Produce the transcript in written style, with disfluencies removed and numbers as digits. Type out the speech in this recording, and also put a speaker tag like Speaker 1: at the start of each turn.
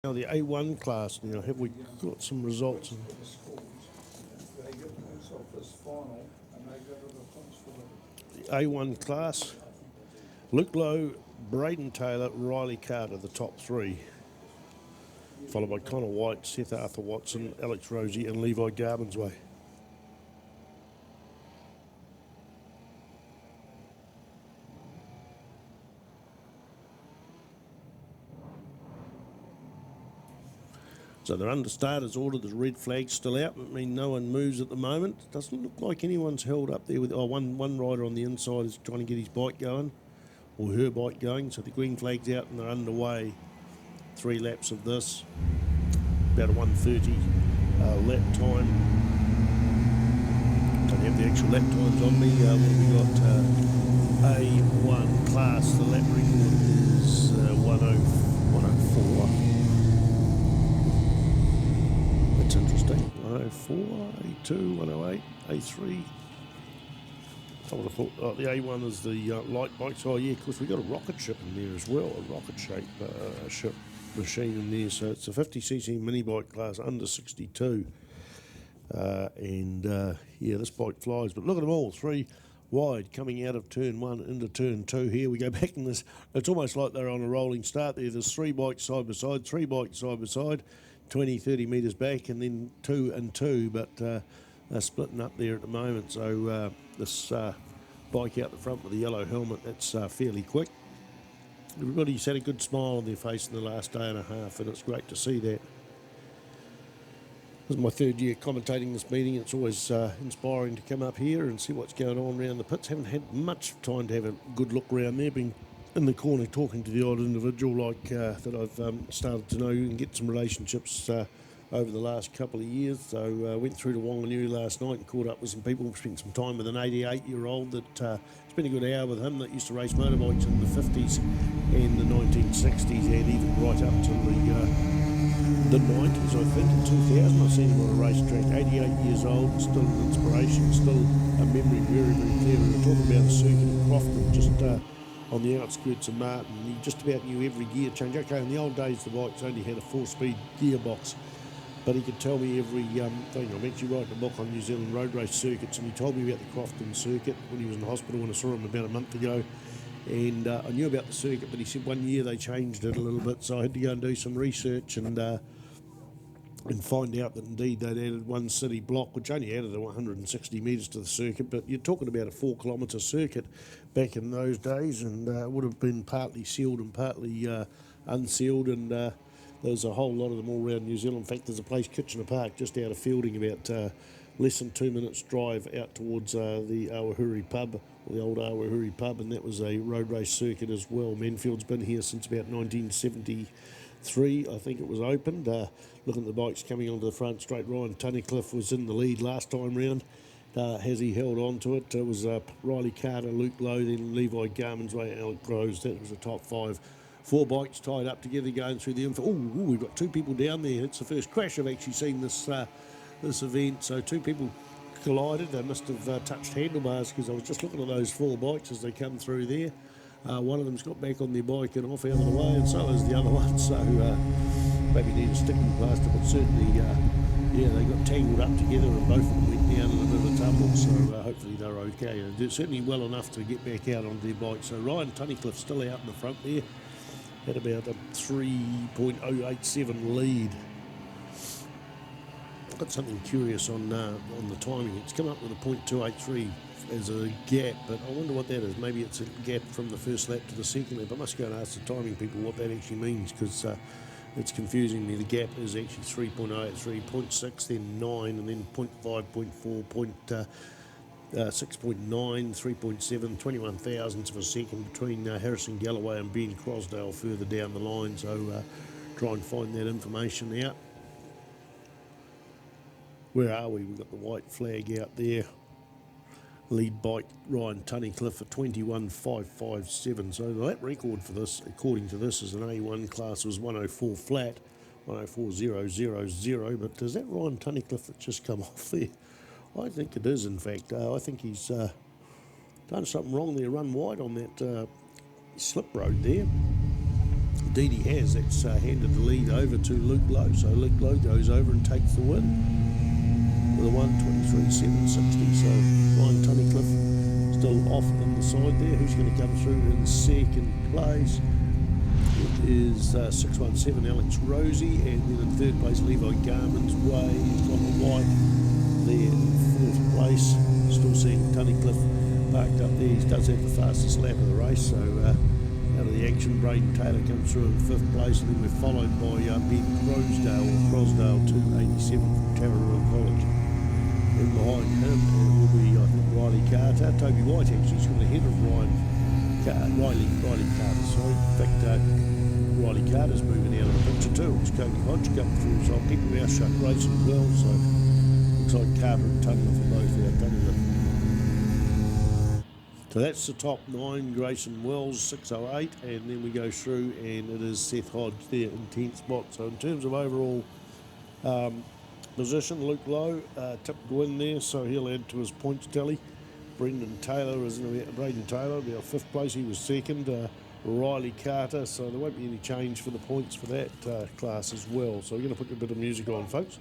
Speaker 1: Now the A1 class now, have we got some results? The A1 class, Luke Lowe, Braden Taylor, Riley Carter, the top three. Followed by Connor White, Seth Arthur Watson, Alex Rosie and Levi Garbinsway. So they're under starters order. The red flag's still out. I mean, no one moves at the moment. Doesn't look like anyone's held up there with. Oh, one rider on the inside is trying to get his bike going, or her bike going. So the green flag's out and they're underway. 3 laps of this. About a 1:30 lap time. Don't have the actual lap times on me. What have we got? A1 class. The lap record is 104. That's interesting. 104, A2, 108, A3. I would have thought the A1 is the light bikes. Oh yeah, of course we got a rocket ship in there as well, a rocket shape ship machine in there. So it's a 50cc mini bike class under 62. Yeah, this bike flies. But look at them all, 3 wide coming out of turn 1 into turn 2 here. We go back in this, it's almost like they're on a rolling start there. There's 3 bikes side by side, 3 bikes side by side, 20, 30 metres back, and then 2 and 2, but they're splitting up there at the moment. So this bike out the front with the yellow helmet, that's fairly quick. Everybody's had a good smile on their face in the last day and a half, and it's great to see that. This is my 3rd year commentating this meeting. It's always inspiring to come up here and see what's going on around the pits. Haven't had much time to have a good look around there. Been in the corner talking to the odd individual like that I've started to know and get some relationships over the last couple of years. So went through to Wanganui last night and caught up with some people. Spent some time with an 88-year-old that spent a good hour with him that used to race motorbikes in the 50s and the 1960s and even right up to the 90s, I think, in 2000. I've seen him on a racetrack, 88 years old, still an inspiration, still a memory very, very clear. We were talking about the circuit in Crofton, just on the outskirts of Martin. He just about knew every gear change. Okay, in the old days, the bikes only had a 4-speed gearbox, but he could tell me every thing. I'm actually writing a book on New Zealand road race circuits, and he told me about the Crofton circuit when he was in hospital when I saw him about a month ago. And I knew about the circuit, but he said one year they changed it a little bit, so I had to go and do some research and find out that indeed they'd added one city block, which only added 160 metres to the circuit. But you're talking about a 4-kilometre circuit back in those days, and it would have been partly sealed and partly unsealed, and there's a whole lot of them all around New Zealand. In fact, there's a place, Kitchener Park, just out of Fielding, about less than 2 minutes drive out towards the Awahuri pub, or the old Awahuri pub, and that was a road race circuit as well. Manfeild's been here since about 1973, I think it was opened. Looking at the bikes coming onto the front straight, Ryan Tunnicliffe was in the lead last time round. Has he held on to it? It was Riley Carter, Luke Lowe, then Levi Garbinsway, and Alec Rose. That was the top 5. 4 bikes tied up together going through the info. Oh, we've got 2 people down there. It's the first crash I've actually seen this this event. So 2 people collided. They must have touched handlebars, because I was just looking at those 4 bikes as they come through there. One of them's got back on their bike and off out of the way, and so has the other one. So maybe need a sticking plaster, but certainly, yeah, they got tangled up together and both of them went down in a bit of a tumble. So hopefully they're okay. And they're certainly well enough to get back out on their bike. So Ryan Tunnicliffe's still out in the front there at about a 3.087 lead. Got something curious on the timing. It's come up with a 0.283 as a gap, but I wonder what that is. Maybe it's a gap from the first lap to the second lap. I must go and ask the timing people what that actually means, because it's confusing me. The gap is actually 3.083, 0.6, then 9, and then 0.5, 0.4, 6.9, 3.7, 21 thousandths of a second between Harrison Galloway and Ben Crosdale further down the line. So try and find that information out. Where are we? We've got the white flag out there. Lead bike Ryan Tunnicliffe for 21.557. So the lap record for this, according to this, is an A1 class, was 104 flat, 104.000. But does that Ryan Tunnicliffe that just come off there? I think it is, in fact. I think he's done something wrong there, run wide on that slip road there. Indeed he has. That's handed the lead over to Luke Lowe. So Luke Lowe goes over and takes the win with a 1:23.760. So Ryan Tunnicliffe still off in the side there. Who's going to come through in second place? It is 617 Alex Rosie, and then in third place Levi Garman's Way. Connor White there in fourth place. Still seeing Tunnicliffe parked up there. He does have the fastest lap of the race, so out of the action, Braden Taylor comes through in fifth place, and then we're followed by Ben Crosdale 287 from Tararua College. And behind him it will be, I think, Riley Carter. Toby White actually has got ahead of Riley Carter. Sorry, in fact, Riley Carter's moving out of the picture too. It's Cody Hodge coming through, so I'll keep my mouth shut racing as well. So looks like Carter and Tunnicliffe are both out Tunnicliffe. So that's the top 9, Grayson Wells 608, and then we go through and it is Seth Hodge there in 10th spot. So in terms of overall position, Luke Lowe tipped the win there, so he'll add to his points tally. Braden Taylor is in about 5th place, he was second. Riley Carter, so there won't be any change for the points for that class as well. So we're going to put a bit of music on, folks.